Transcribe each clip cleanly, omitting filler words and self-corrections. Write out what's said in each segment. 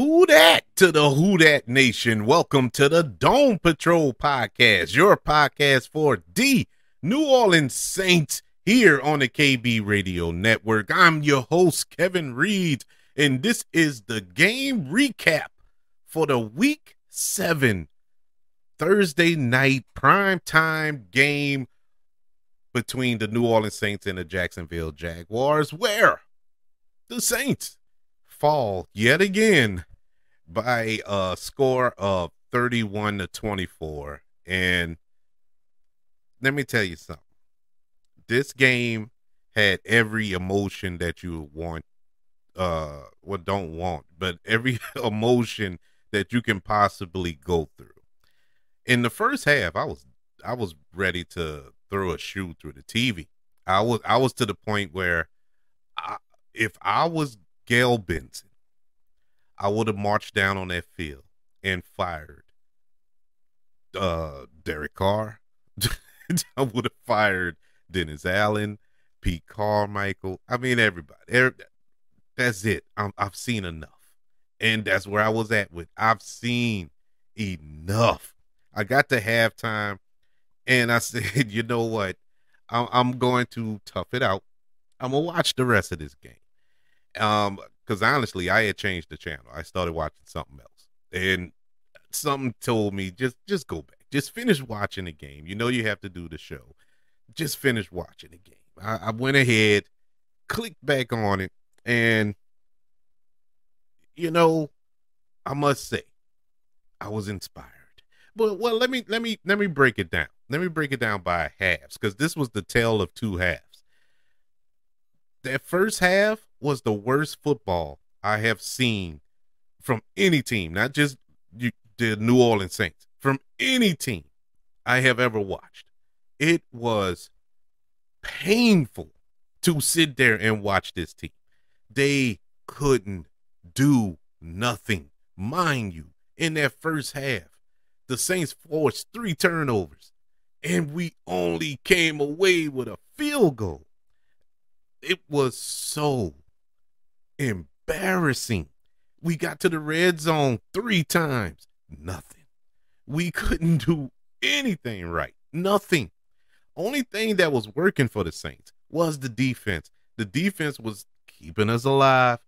Who dat to the Who Dat Nation? Welcome to the Dome Patrol podcast, your podcast for the New Orleans Saints here on the KB Radio Network. I'm your host, Kevin Reed, and this is the game recap for the Week 7 Thursday night primetime game between the New Orleans Saints and the Jacksonville Jaguars, where the Saints fall yet again by a score of 31-24. And let me tell you something. This game had every emotion that you want, don't want, but every emotion that you can possibly go through. In the first half, I was ready to throw a shoe through the TV. I was to the point where if I was Gail Benson, I would have marched down on that field and fired Derek Carr. I would have fired Dennis Allen, Pete Carmichael. I mean, everybody. That's it. I've seen enough. And that's where I was at with I've seen enough. I got to halftime, and I said, you know what? I'm going to tough it out. I'm going to watch the rest of this game. Because honestly, I had changed the channel. I started watching something else, and something told me just go back, just finish watching the game. You know you have to do the show. Just finish watching the game. I went ahead, clicked back on it, and you know, I must say, I was inspired. But well, let me break it down. Let me break it down by halves, because this was the tale of two halves. That first half was the worst football I have seen from any team, not just the New Orleans Saints, from any team I have ever watched. It was painful to sit there and watch this team. They couldn't do nothing. Mind you, in that first half, the Saints forced 3 turnovers, and we only came away with a field goal. It was so embarrassing. We got to the red zone 3 times. Nothing. We couldn't do anything right. Nothing. Only thing that was working for the Saints was the defense. The defense was keeping us alive.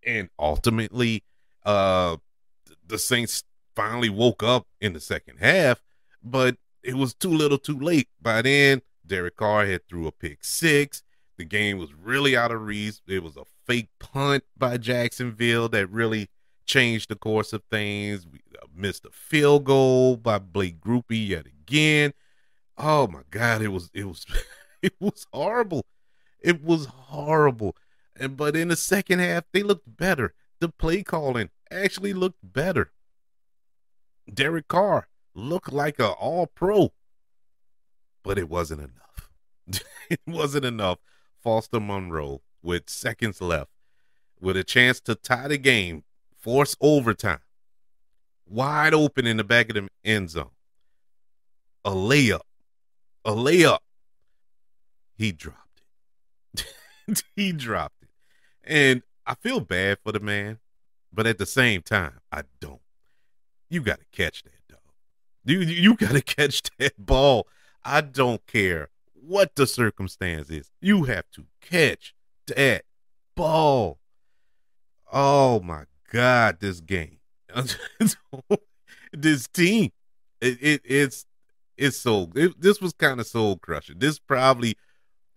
And ultimately, the Saints finally woke up in the second half, but it was too little too late. By then, Derek Carr had threw a pick 6. The game was really out of reach. It was a fake punt by Jacksonville that really changed the course of things. We missed a field goal by Blake Groupie yet again. Oh my God, it was it was horrible. It was horrible. But in the second half, they looked better. The play calling actually looked better. Derek Carr looked like an all-pro. But it wasn't enough. It wasn't enough. Foster Monroe, with seconds left, with a chance to tie the game, force overtime, wide open in the back of the end zone. A layup. He dropped it. He dropped it. And I feel bad for the man, but at the same time, I don't. You got to catch that, dog. You got to catch that ball. I don't care what the circumstance is. You have to catch that ball. Oh my God, this game. This team. This was kind of soul crushing. This probably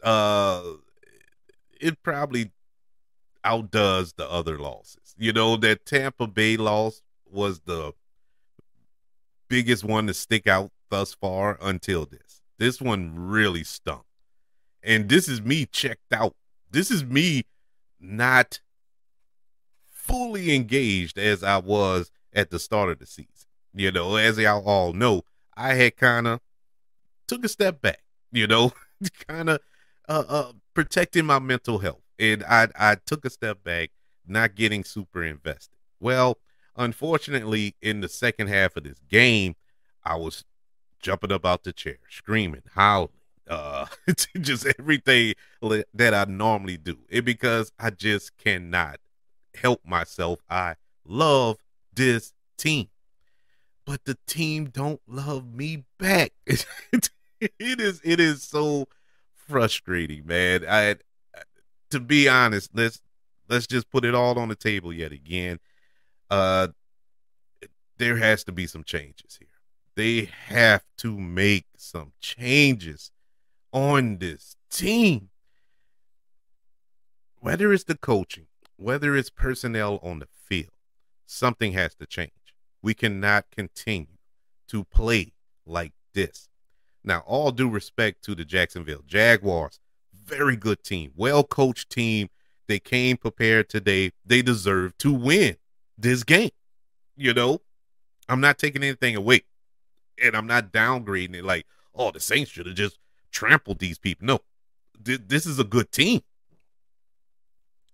it probably outdoes the other losses. You know, that Tampa Bay loss was the biggest one to stick out thus far until this. This one really stunk. And this is me checked out. This is me not fully engaged as I was at the start of the season. You know, as y'all all know, I had kind of took a step back, you know, kind of protecting my mental health. And I took a step back, not getting super invested. Well, unfortunately, in the second half of this game, I was jumping up out the chair, screaming, howling, just everything that I normally do. Because I just cannot help myself. I love this team, but the team don't love me back. It is so frustrating, man. I To be honest, let's just put it all on the table yet again. Uh, there has to be some changes here. They have to make some changes on this team, whether it's the coaching, whether it's personnel on the field. Something has to change. We cannot continue to play like this. Now, all due respect to the Jacksonville Jaguars, very good team, well coached team. They came prepared today. They deserve to win this game. You know, I'm not taking anything away, and I'm not downgrading it like, oh, the Saints should have just trampled these people. No, this is a good team.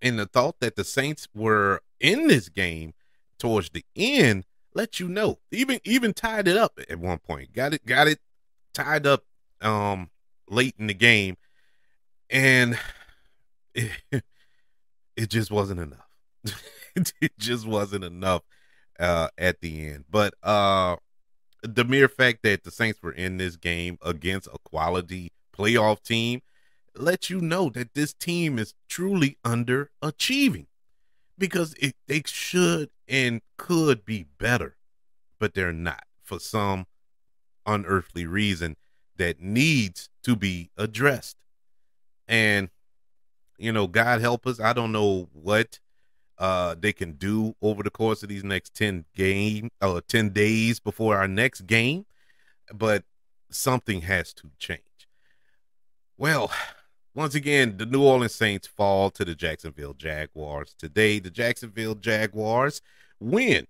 And the thought that the Saints were in this game towards the end let you know. Even tied it up at one point. Got it tied up late in the game, and it, it just wasn't enough. It just wasn't enough at the end. But the mere fact that the Saints were in this game against a quality playoff team lets you know that this team is truly underachieving, because they should and could be better, but they're not for some unearthly reason that needs to be addressed. And God help us, I don't know what they can do over the course of these next 10 days before our next game, but something has to change. Well, once again, the New Orleans Saints fall to the Jacksonville Jaguars. Today, the Jacksonville Jaguars win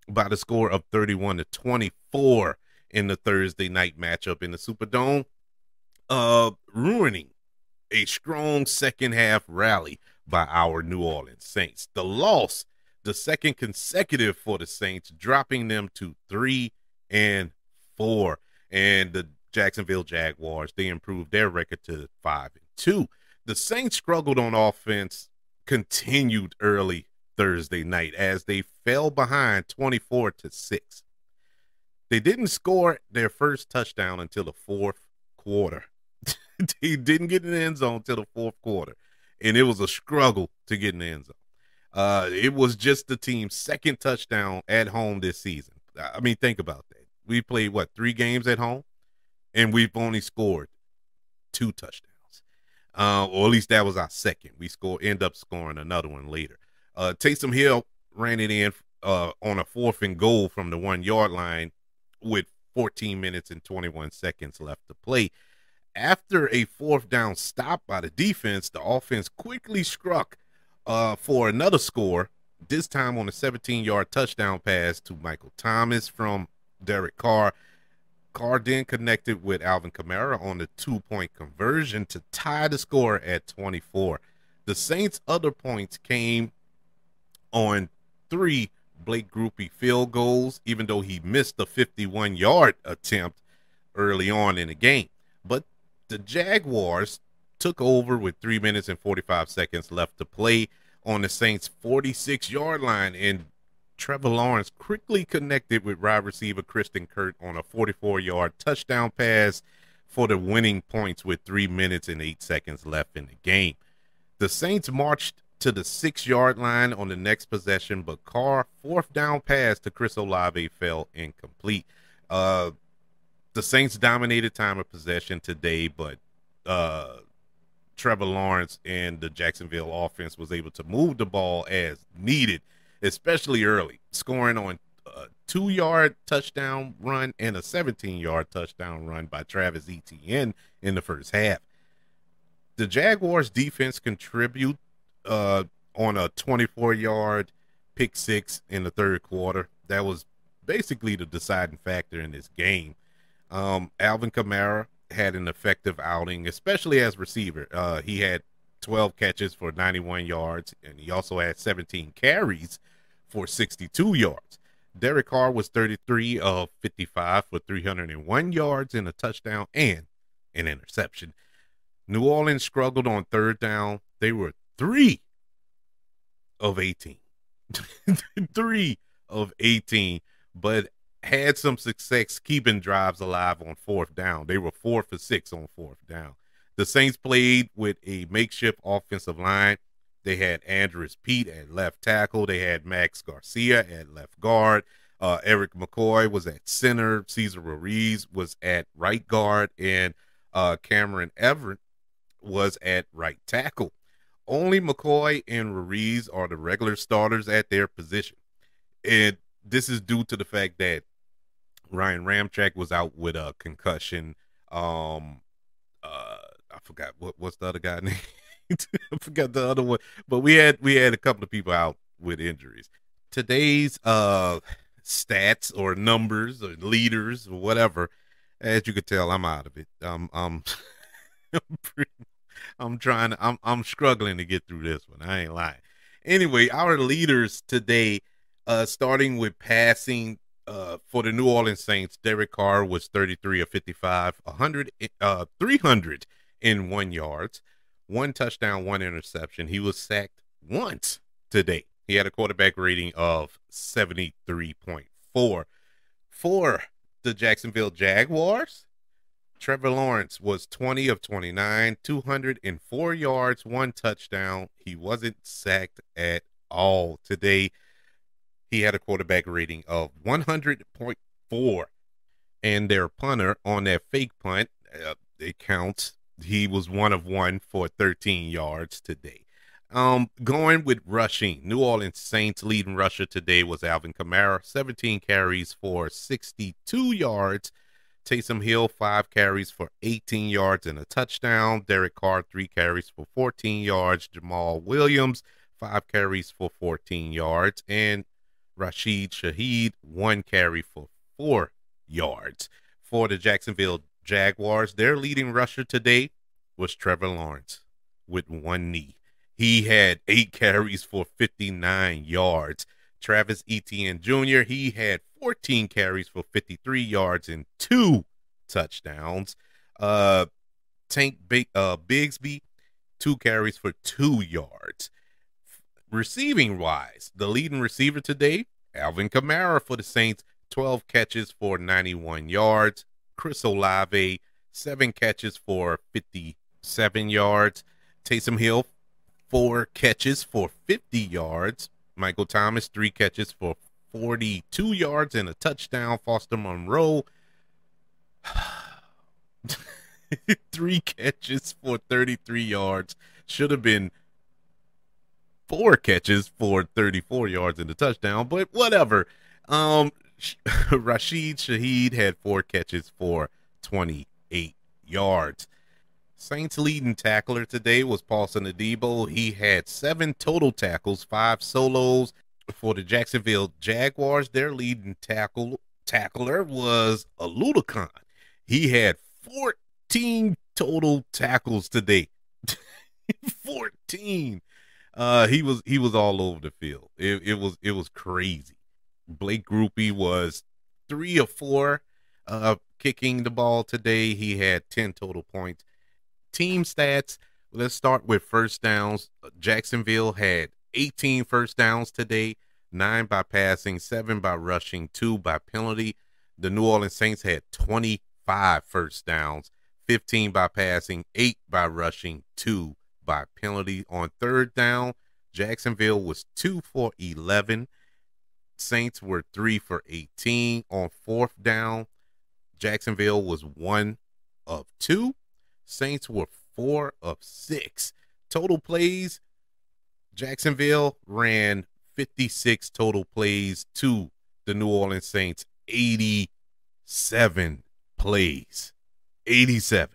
by the score of 31-24 in the Thursday night matchup in the Superdome, ruining a strong second half rally by our New Orleans Saints. The loss, the second consecutive for the Saints, dropping them to 3-4. And the Jacksonville Jaguars, they improved their record to 5-2. The Saints struggled on offense, continued early Thursday night as they fell behind 24-6. They didn't score their first touchdown until the fourth quarter. They didn't get in the end zone until the fourth quarter, and it was a struggle to get in the end zone. It was just the team's second touchdown at home this season. I mean, think about that. We played, 3 games at home, and we've only scored 2 touchdowns. Or at least that was our second. We end up scoring another one later. Taysom Hill ran it in on a 4th and goal from the 1-yard line with 14 minutes and 21 seconds left to play. After a 4th down stop by the defense, the offense quickly struck for another score, this time on a 17-yard touchdown pass to Michael Thomas from Derek Carr. Carr then connected with Alvin Kamara on the 2-point conversion to tie the score at 24. The Saints' other points came on 3 Blake Grupe field goals, even though he missed the 51-yard attempt early on in the game. But the Jaguars took over with 3 minutes and 45 seconds left to play on the Saints' 46-yard line, and Trevor Lawrence quickly connected with wide receiver Kristen Kurt on a 44-yard touchdown pass for the winning points with 3 minutes and 8 seconds left in the game. The Saints marched to the 6-yard line on the next possession, but Carr's 4th down pass to Chris Olave fell incomplete. The Saints dominated time of possession today, but Trevor Lawrence and the Jacksonville offense was able to move the ball as needed, especially early, scoring on a 2-yard touchdown run and a 17-yard touchdown run by Travis Etienne in the first half. The Jaguars defense contribute on a 24-yard pick 6 in the third quarter. That was basically the deciding factor in this game. Alvin Kamara had an effective outing, especially as receiver. He had 12 catches for 91 yards, and he also had 17 carries for 62 yards. Derek Carr was 33 of 55 for 301 yards and a touchdown and an interception. New Orleans struggled on 3rd down. They were 3 of 18 Three of 18, but had some success keeping drives alive on fourth down. They were 4 for 6 on fourth down. The Saints played with a makeshift offensive line. They had Andrews Pete at left tackle. They had Max Garcia at left guard. Eric McCoy was at center. Cesar Ruiz was at right guard. And Cameron Everett was at right tackle. Only McCoy and Ruiz are the regular starters at their position. And this is due to the fact that Ryan Ramczyk was out with a concussion. I forgot what's the other guy name. I forgot the other one. But we had a couple of people out with injuries. Today's stats or numbers or leaders or whatever, as you could tell, I'm out of it. I'm pretty I'm struggling to get through this one. I ain't lying. Anyway, our leaders today, starting with passing, for the New Orleans Saints, Derek Carr was 33 of 55, 301 yards, one touchdown, one interception. He was sacked once today. He had a quarterback rating of 73.4. For the Jacksonville Jaguars, Trevor Lawrence was 20 of 29, 204 yards, one touchdown. He wasn't sacked at all today. He had a quarterback rating of 100.4. And their punter on that fake punt, it counts. He was 1 of 1 for 13 yards today. Going with rushing, New Orleans Saints leading rusher today was Alvin Kamara, 17 carries for 62 yards. Taysom Hill, 5 carries for 18 yards and a touchdown. Derek Carr, 3 carries for 14 yards. Jamal Williams, 5 carries for 14 yards. And Rashid Shaheed, 1 carry for 4 yards. For the Jacksonville Jaguars, their leading rusher today was Trevor Lawrence with 1 knee. He had 8 carries for 59 yards. Travis Etienne Jr., he had 14 carries for 53 yards and 2 touchdowns. Tank Bigsby, 2 carries for 2 yards. Receiving wise, the leading receiver today, Alvin Kamara for the Saints, 12 catches for 91 yards. Chris Olave, 7 catches for 57 yards. Taysom Hill, 4 catches for 50 yards. Michael Thomas, 3 catches for 42 yards and a touchdown. Foster Monroe, 3 catches for 33 yards. Should have been 4 catches for 34 yards and a touchdown, but whatever. Rashid Shaheed had 4 catches for 28 yards. Saints leading tackler today was Paulson Adebo. He had 7 total tackles, 5 solos. For the Jacksonville Jaguars, their leading tackler was Aludakon. He had 14 total tackles today. 14. He was all over the field. It was crazy. Blake Groupie was 3 of 4 kicking the ball today. He had 10 total points. Team stats, let's start with first downs. Jacksonville had 18 first downs today, 9 by passing, 7 by rushing, 2 by penalty. The New Orleans Saints had 25 first downs, 15 by passing, 8 by rushing, 2 by penalty. On third down, Jacksonville was 2 for 11. Saints were 3 for 18. On fourth down, Jacksonville was 1 of 2. Saints were 4 of 6. Total plays, Jacksonville ran 56 total plays to the New Orleans Saints 87 plays. 87.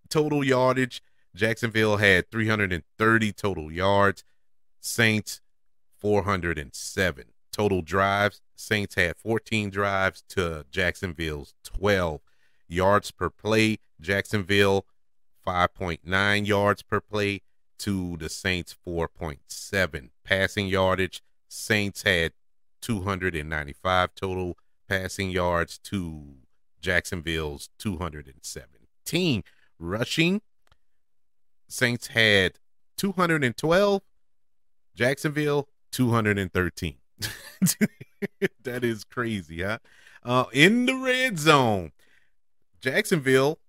Total yardage, Jacksonville had 330 total yards. Saints 407. Total drives, Saints had 14 drives to Jacksonville's 12. Yards per play, Jacksonville 5.9 yards per play to the Saints 4.7. Passing yardage, Saints had 295 total passing yards to Jacksonville's 217. Rushing, Saints had 212. Jacksonville 213. That is crazy, huh? In the red zone, Jacksonville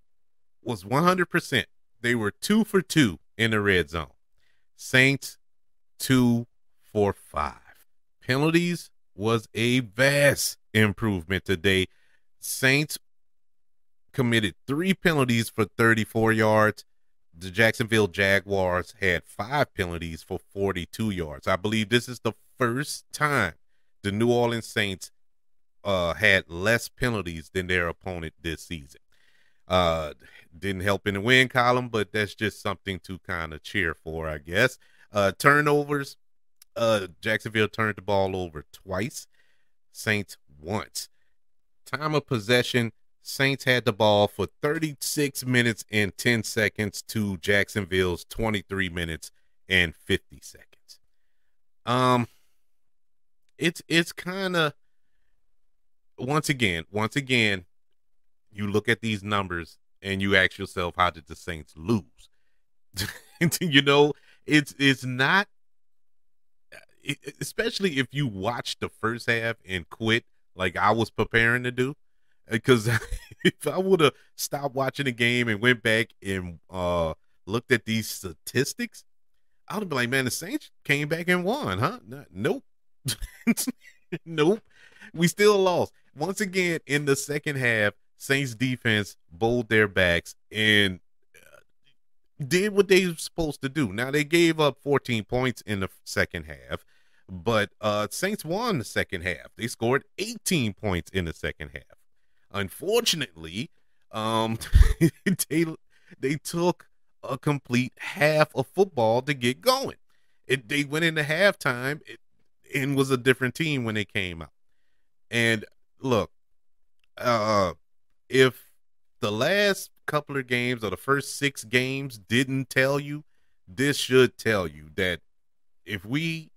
was 100%. They were 2 for 2 in the red zone. Saints 2 for 5. Penalties was a vast improvement today. Saints committed 3 penalties for 34 yards. The Jacksonville Jaguars had 5 penalties for 42 yards. I believe this is the first time the New Orleans Saints had less penalties than their opponent this season. Didn't help in the win column, but that's just something to kind of cheer for, I guess. Turnovers, Jacksonville turned the ball over twice, Saints once. Time of possession, Saints had the ball for 36 minutes and 10 seconds to Jacksonville's 23 minutes and 50 seconds. It's kind of once again, you look at these numbers and you ask yourself, how did the Saints lose? You know, it's not, especially if you watch the first half and quit like I was preparing to do. Because if I would have stopped watching the game and went back and looked at these statistics, I would have been like, man, the Saints came back and won, huh? Nope. Nope. We still lost. Once again, in the second half, Saints defense bowled their backs and did what they were supposed to do. Now, they gave up 14 points in the second half, but Saints won the second half. They scored 18 points in the second half. Unfortunately, they took a complete half of football to get going. They went into halftime and was a different team when they came out. And look, if the last couple of games or the first 6 games didn't tell you, this should tell you that if we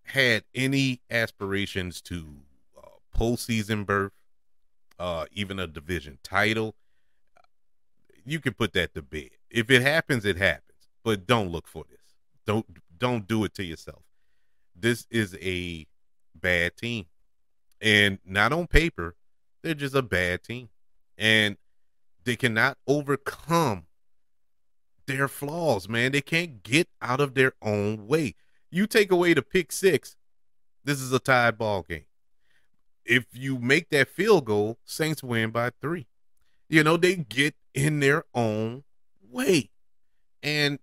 had any aspirations to postseason berth, even a division title, you can put that to bed. If it happens, it happens. But don't look for this. Don't do it to yourself. This is a bad team. And not on paper, they're just a bad team. And they cannot overcome their flaws, man. They can't get out of their own way. You take away the pick 6, this is a tied ball game. If you make that field goal, Saints win by 3. You know, they get in their own way. And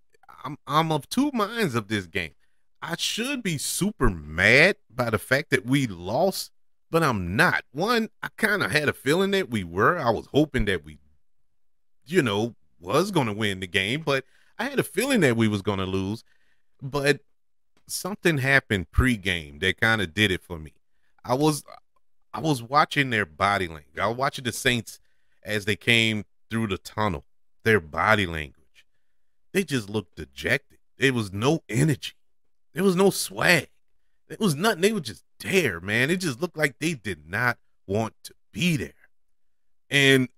I'm of two minds of this game. I should be super mad by the fact that we lost, but I'm not. One, I kind of had a feeling that we were. I was hoping that we, was going to win the game, but I had a feeling that we was going to lose. But something happened pregame that kind of did it for me. I was watching their body language. I was watching the Saints as they came through the tunnel. Their body language. They just looked dejected. There was no energy. There was no swag. There was nothing. They were just there, man. It just looked like they did not want to be there. And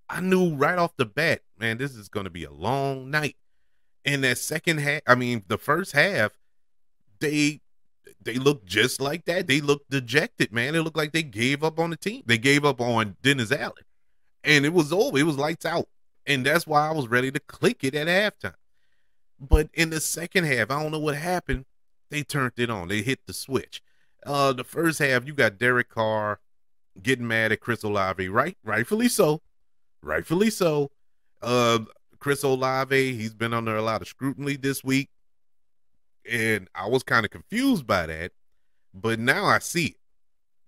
I knew right off the bat, man, this is going to be a long night. And that second half, the first half, they looked just like that. They looked dejected, man. It looked like they gave up on the team. They gave up on Dennis Allen. And it was over. It was lights out. And that's why I was ready to click it at halftime. But in the second half, I don't know what happened. They turned it on. They hit the switch. The first half, you got Derek Carr getting mad at Chris Olave, right? Rightfully so. Rightfully so. Chris Olave, he's been under a lot of scrutiny this week. And I was kind of confused by that. But now I see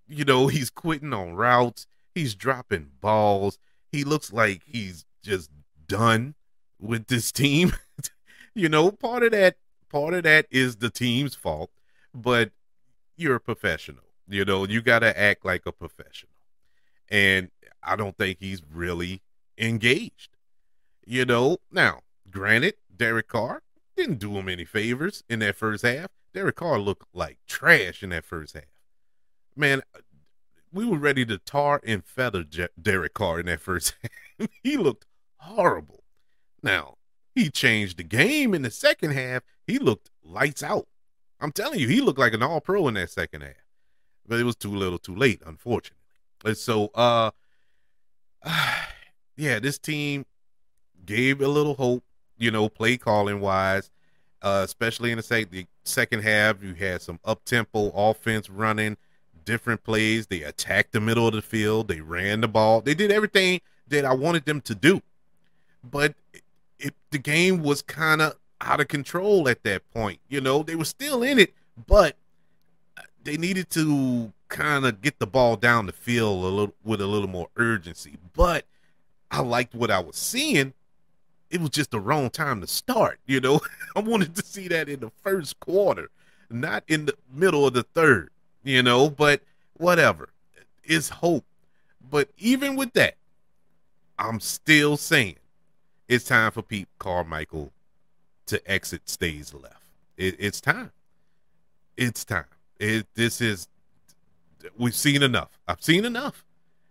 it. He's quitting on routes. He's dropping balls. He looks like he's just done with this team. Part of that is the team's fault, but you're a professional. You got to act like a professional. And I don't think he's really engaged. Now, granted, Derek Carr didn't do him any favors in that first half. Derek Carr looked like trash in that first half. Man, we were ready to tar and feather Derek Carr in that first half. He looked horrible. Now, he changed the game in the second half. He looked lights out. I'm telling you, he looked like an all-pro in that second half. But it was too little, too late, unfortunately. And so, yeah, this team gave a little hope, play calling wise, especially in the second half. You had some up tempo offense running, different plays. They attacked the middle of the field. They ran the ball. They did everything that I wanted them to do. But the game was kind of out of control at that point. They were still in it, but they needed to kind of get the ball down the field with a little more urgency. But I liked what I was seeing. It was just the wrong time to start. I wanted to see that in the first quarter, not in the middle of the third. But whatever. It's hope. But even with that, I'm still saying it's time for Pete Carmichael to exit stage left. It's time. It's time. We've seen enough. I've seen enough.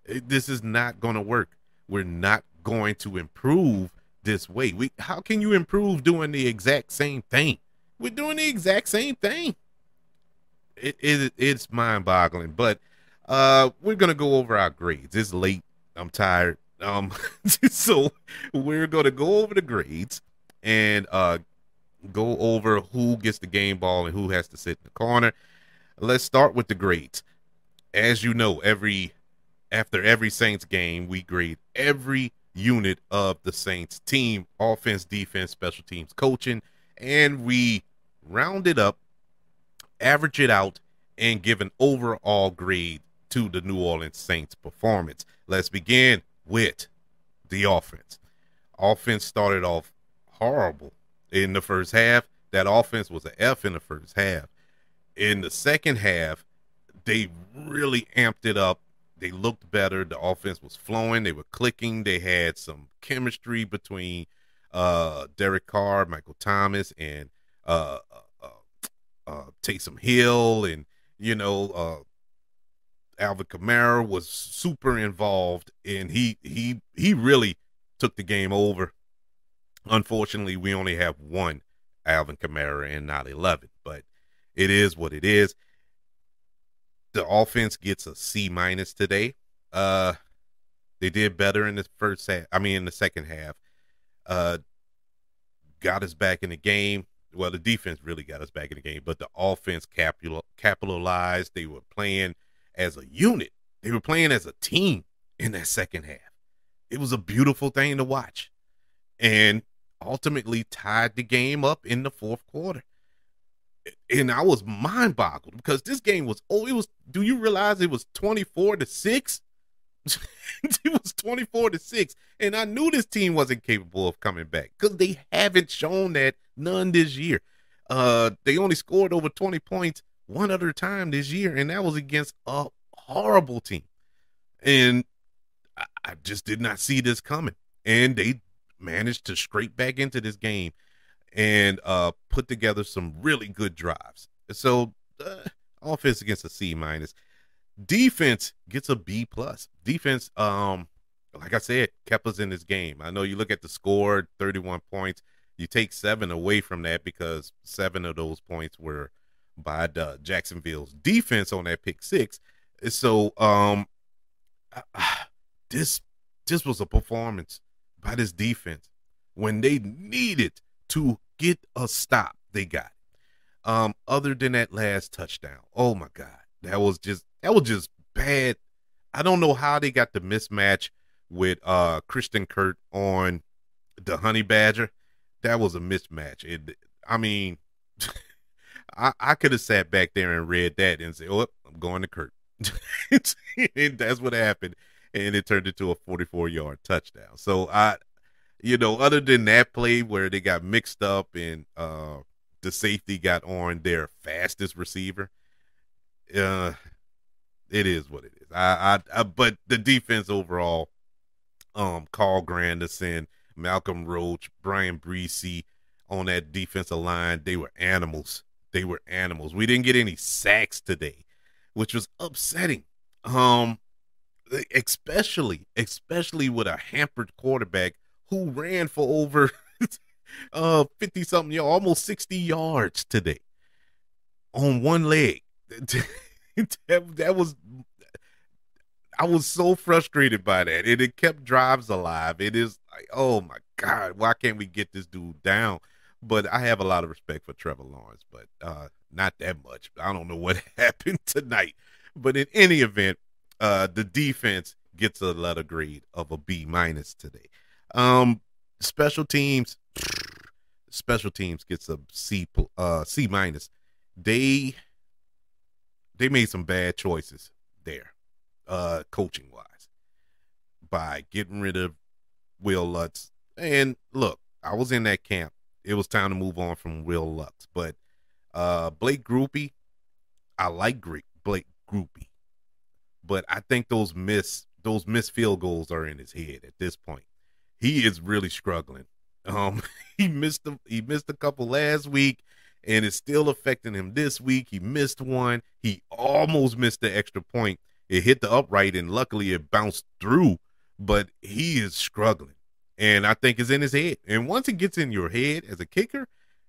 This is not going to work. We're not going to improve this way. How can you improve doing the exact same thing? We're doing the exact same thing. It's mind-boggling. But we're going to go over our grades. It's late. I'm tired. So we're going to go over the grades and go over who gets the game ball and who has to sit in the corner. Let's start with the grades. As you know, after every Saints game, we grade every unit of the Saints team: offense, defense, special teams, coaching, and we round it up, average it out, and give an overall grade to the New Orleans Saints performance. Let's begin with the offense. Offense started off horrible in the first half. That offense was an F in the first half. In the second half, they really amped it up. They looked better. The offense was flowing. They were clicking. They had some chemistry between Derek Carr, Michael Thomas, and Taysom Hill, and Alvin Kamara was super involved, and he really took the game over. Unfortunately, we only have one Alvin Kamara and not 11, but it is what it is. The offense gets a C- today. They did better in the first half. In the second half. Got us back in the game. Well, the defense really got us back in the game, but the offense capitalized. They were playing as a unit. They were playing as a team in that second half. It was a beautiful thing to watch, and ultimately tied the game up in the fourth quarter. And I was mind boggled because this game was, do you realize it was 24-6? It was 24-6. And I knew this team wasn't capable of coming back because they haven't shown that none this year. They only scored over 20 points one other time this year, and that was against a horrible team. And I just did not see this coming. And they managed to scrape back into this game and put together some really good drives. So offense gets a C-. Defense gets a B+. Defense, like I said, kept us in this game. I know you look at the score, 31 points. You take 7 away from that because 7 of those points were by Jacksonville's defense on that pick 6. So this was a performance by this defense when they needed to get a stop. They got it. Other than that last touchdown, oh my God, that was just bad. I don't know how they got the mismatch with Christian Kirk on the Honey Badger. That was a mismatch. I could have sat back there and read that and said, "Oh, I'm going to Kirk," and that's what happened. And it turned into a 44-yard touchdown. So other than that play where they got mixed up and the safety got on their fastest receiver, it is what it is. But the defense overall, Carl Granderson, Malcolm Roach, Brian Breesy on that defensive line, they were animals. They were animals. We didn't get any sacks today, which was upsetting. Especially with a hampered quarterback who ran for over 50-something yards, almost 60 yards today. on one leg. that was I was so frustrated by that. And it kept drives alive. It is like, oh my God, why can't we get this dude down? But I have a lot of respect for Trevor Lawrence, but not that much. I don't know what happened tonight. But in any event, the defense gets a letter grade of a B minus today. Um, special teams, special teams gets a C minus. They they made some bad choices there, coaching wise, by getting rid of Will Lutz. And look, I was in that camp. It was time to move on from Will Lutz. But Blake Groupie, I like Blake Groupie, but I think those missed field goals are in his head at this point. He is really struggling. Um, he missed a couple last week, and it's still affecting him this week. He missed one. He almost missed the extra point. It hit the upright, and luckily it bounced through. But he is struggling, and I think it's in his head. And once it gets in your head as a kicker,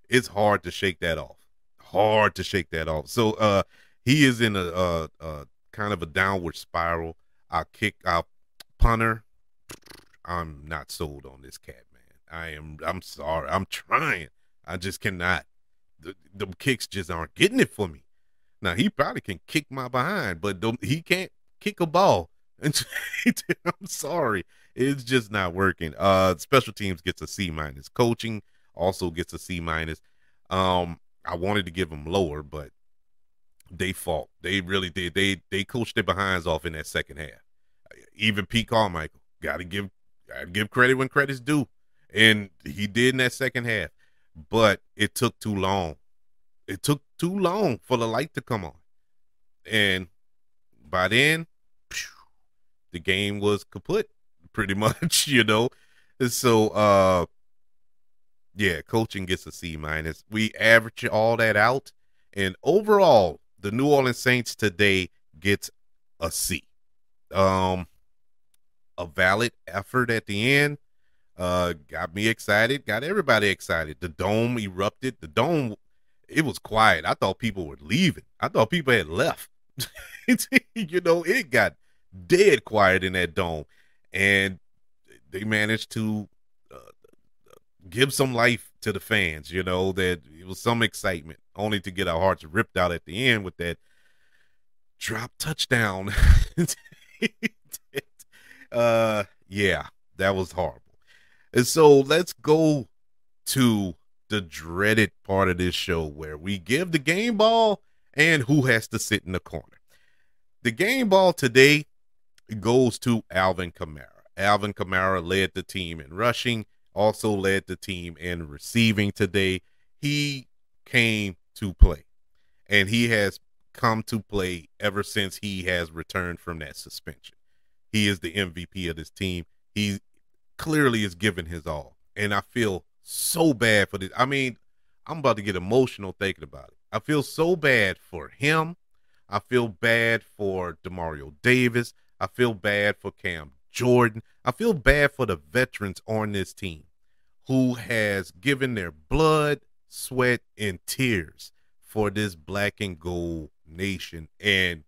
it's hard to shake that off. Hard to shake that off. So he is in a kind of a downward spiral. Our punter. I'm not sold on this cat, man. I'm sorry. I'm trying. I just cannot. The kicks just aren't getting it for me. Now he probably can kick my behind, but he can't kick a ball. And I'm sorry. It's just not working. Special teams gets a C minus. Coaching also gets a C minus. I wanted to give them lower, but they fought. They really did. They coached their behinds off in that second half. Even Pete Carmichael, gotta give credit when credit's due, and he did in that second half. But it took too long. It took too long for the light to come on, and by then, the game was kaput, pretty much. So yeah, coaching gets a C minus. We average all that out, and overall, the New Orleans Saints today gets a C. Um, a valid effort at the end. Got me excited, got everybody excited. The dome erupted. The dome, it was quiet. I thought people were leaving. I thought people had left. It got dead quiet in that dome, and they managed to give some life to the fans. That it was some excitement, only to get our hearts ripped out at the end with that drop touchdown. Yeah, that was horrible. And so let's go to the dreaded part of this show where we give the game ball and who has to sit in the corner. The game ball today goes to Alvin Kamara. Alvin Kamara led the team in rushing, also led the team in receiving today. He came to play, and he has come to play ever since he has returned from that suspension. He is the MVP of this team. He clearly is giving his all. And I feel so bad for this. I mean, I'm about to get emotional thinking about it. I feel so bad for him. I feel bad for Demario Davis. I feel bad for Cam Jordan. I feel bad for the veterans on this team who has given their blood, sweat, and tears for this black and gold nation. And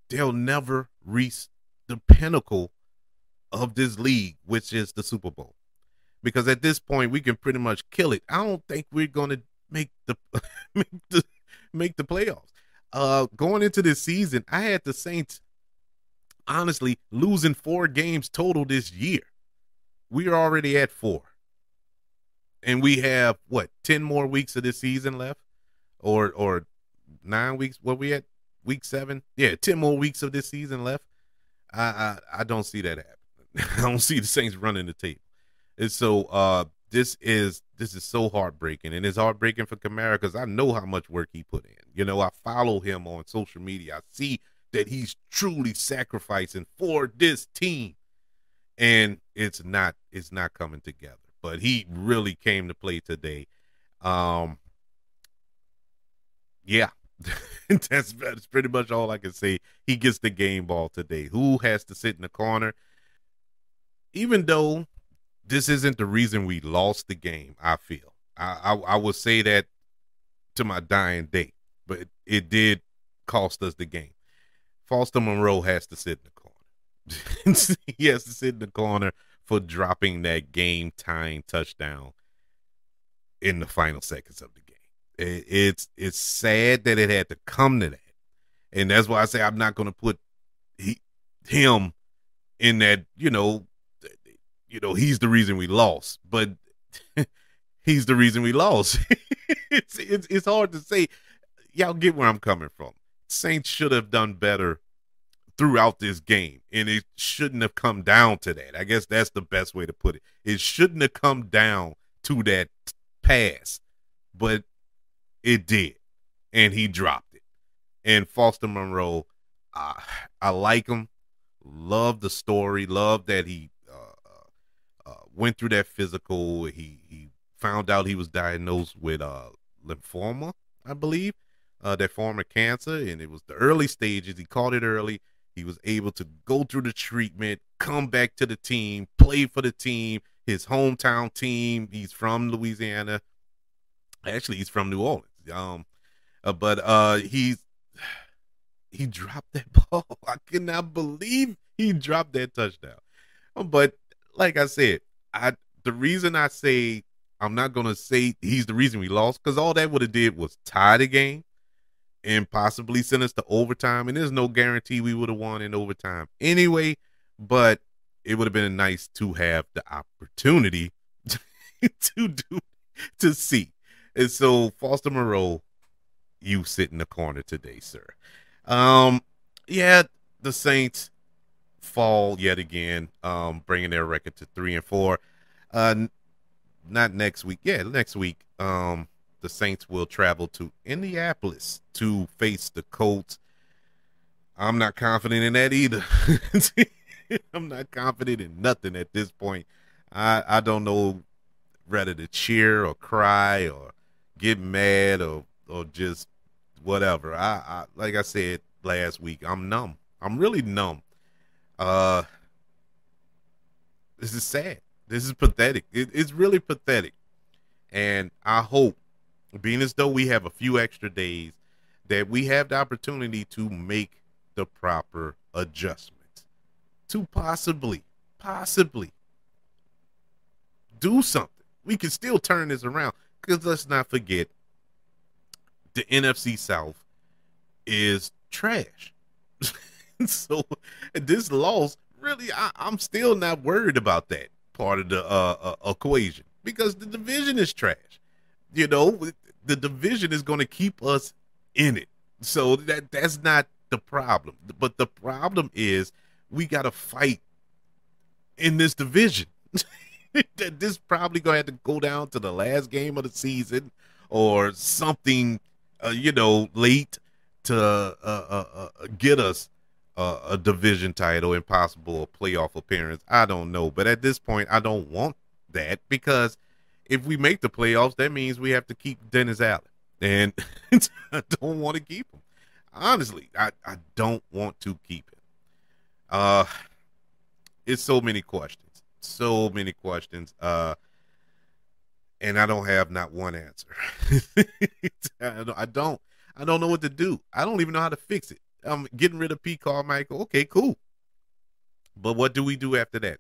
they'll never reach the pinnacle of this league, which is the Super Bowl. Because at this point, we can pretty much kill it. I don't think we're going to make the make the playoffs. Going into this season, I had the Saints honestly losing 4 games total this year. We are already at 4. And we have 10 more weeks of this season left? Or 9 weeks? What we at? Week 7? Yeah, 10 more weeks of this season left. I don't see that happen. I don't see the Saints running the table. And so this is so heartbreaking, and it's heartbreaking for Kamara because I know how much work he put in. I follow him on social media. I see that he's truly sacrificing for this team, and it's not coming together. But he really came to play today. Yeah. That's pretty much all I can say. He gets the game ball today. Who has to sit in the corner? Even though this isn't the reason we lost the game, I feel. I will say that to my dying day. it did cost us the game. Foster Monroe has to sit in the corner. He has to sit in the corner for dropping that game tying touchdown in the final seconds of the game. It's sad that it had to come to that, and that's why I say I'm not going to put him in that. He's the reason we lost, but he's the reason we lost. It's hard to say. Y'all get where I'm coming from. Saints should have done better throughout this game, and it shouldn't have come down to that. I guess that's the best way to put it. It shouldn't have come down to that pass, but it did, and he dropped it. And Foster Monroe, I like him. Love the story. Love that he went through that physical. He found out he was diagnosed with lymphoma, I believe, that form of cancer, and it was the early stages. He caught it early. He was able to go through the treatment, come back to the team, play for the team, his hometown team. He's from Louisiana. Actually, he's from New Orleans. But he dropped that ball. I cannot believe he dropped that touchdown. But like I said, the reason I say I'm not gonna say he's the reason we lost, because all that would have did was tie the game and possibly send us to overtime. And there's no guarantee we would have won in overtime anyway. But it would have been nice to have the opportunity to see. And so Foster Moreau, you sit in the corner today, sir. Yeah, the Saints fall yet again, bringing their record to 3-4. Not next week. Yeah, next week. The Saints will travel to Indianapolis to face the Colts. I'm not confident in that either. I'm not confident in nothing at this point. I don't know whether to cheer or cry or get mad or just whatever. I like I said last week, I'm numb. I'm really numb. This is sad. This is pathetic. It's really pathetic. And I hope, being as though we have a few extra days, that we have the opportunity to make the proper adjustments to possibly do something. We can still turn this around, because let's not forget, the NFC South is trash. So this loss, really, I'm still not worried about that part of the equation, because the division is trash. The division is going to keep us in it. So that's not the problem. But the problem is we got to fight in this division. This probably going to have to go down to the last game of the season or something, late to get us a division title and possible a playoff appearance. I don't know. But at this point, I don't want that, because if we make the playoffs, that means we have to keep Dennis Allen. And I don't want to keep him. Honestly, I don't want to keep him. It's so many questions. So many questions. And I don't have not one answer. I don't know what to do. I don't even know how to fix it. I'm getting rid of Pete Carmichael. Okay, cool. But what do we do after that?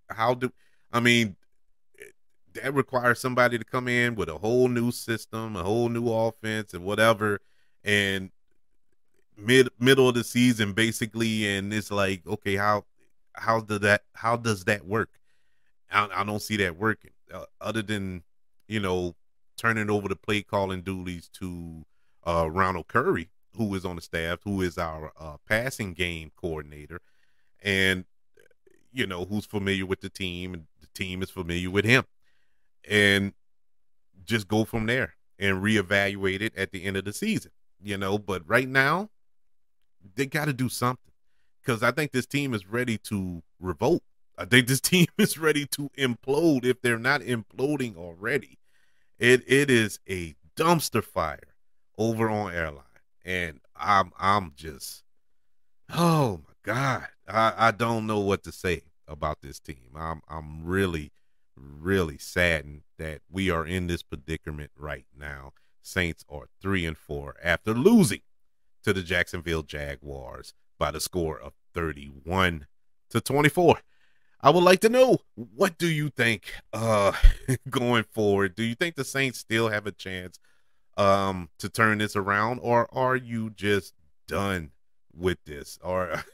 That requires somebody to come in with a whole new system, a whole new offense, and whatever. And middle of the season, basically, and it's like, okay, how does that work? I don't see that working. Other than turning over the play calling duties to Ronald Curry, who is on the staff, who is our passing game coordinator, and who's familiar with the team, and the team is familiar with him. And just go from there and reevaluate it at the end of the season, But right now, they got to do something, because I think this team is ready to revolt. I think this team is ready to implode if they're not imploding already. It is a dumpster fire over on Airline, and I'm just, oh my God, I don't know what to say about this team. I'm really saddened that we are in this predicament right now. Saints are 3-4 after losing to the Jacksonville Jaguars by the score of 31-24. I would like to know, what do you think going forward? Do you think the Saints still have a chance to turn this around, or are you just done with this? Or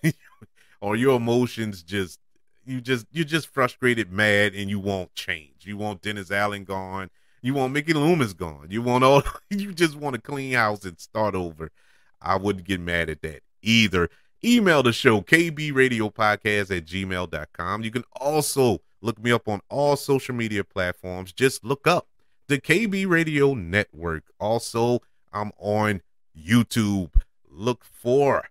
or your emotions just you're just frustrated, mad, and you want change. You want Dennis Allen gone. You want Mickey Loomis gone. You want all you just want to clean house and start over. I wouldn't get mad at that either. Email the show, kbradiopodcast@gmail.com. You can also look me up on all social media platforms. Just look up the KB Radio Network. Also, I'm on YouTube. Look for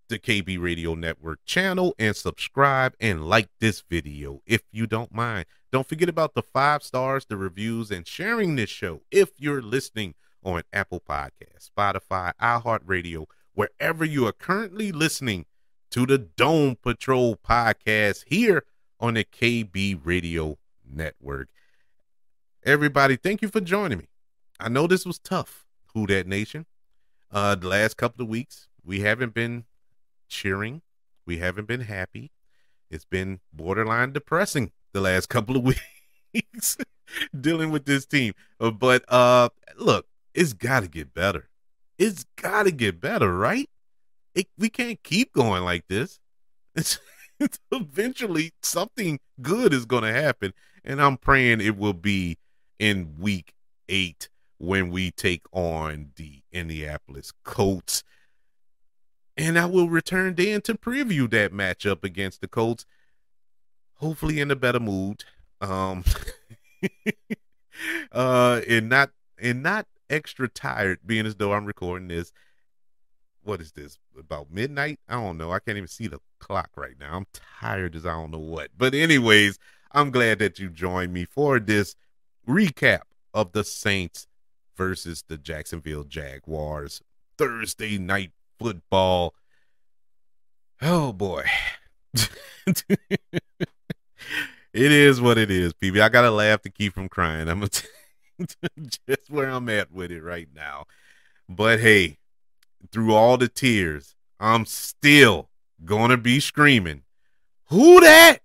the KB Radio Network channel and subscribe and like this video if you don't mind. Don't forget about the 5 stars, the reviews, and sharing this show if you're listening on Apple Podcasts, Spotify, iHeartRadio, wherever you are currently listening to the Dome Patrol podcast here on the KB Radio Network. Everybody, thank you for joining me. I know this was tough, Who Dat Nation. The last couple of weeks, we haven't been cheering. We haven't been happy. It's been borderline depressing the last couple of weeks dealing with this team. But look, it's got to get better. It's got to get better, right? We can't keep going like this. It's eventually something good is going to happen, and I'm praying it will be in week 8 when we take on the Indianapolis Colts. And I will return then to preview that matchup against the Colts, hopefully in a better mood, and not extra tired, being as though I'm recording this. What is this, about midnight? I don't know. I can't even see the clock right now. I'm tired as I don't know what. But anyways, I'm glad that you joined me for this recap of the Saints versus the Jacksonville Jaguars Thursday night football. Oh boy. It is what it is, people. I gotta laugh to keep from crying. I'm just where I'm at with it right now. But hey, through all the tears, I'm still gonna be screaming, "Who dat?"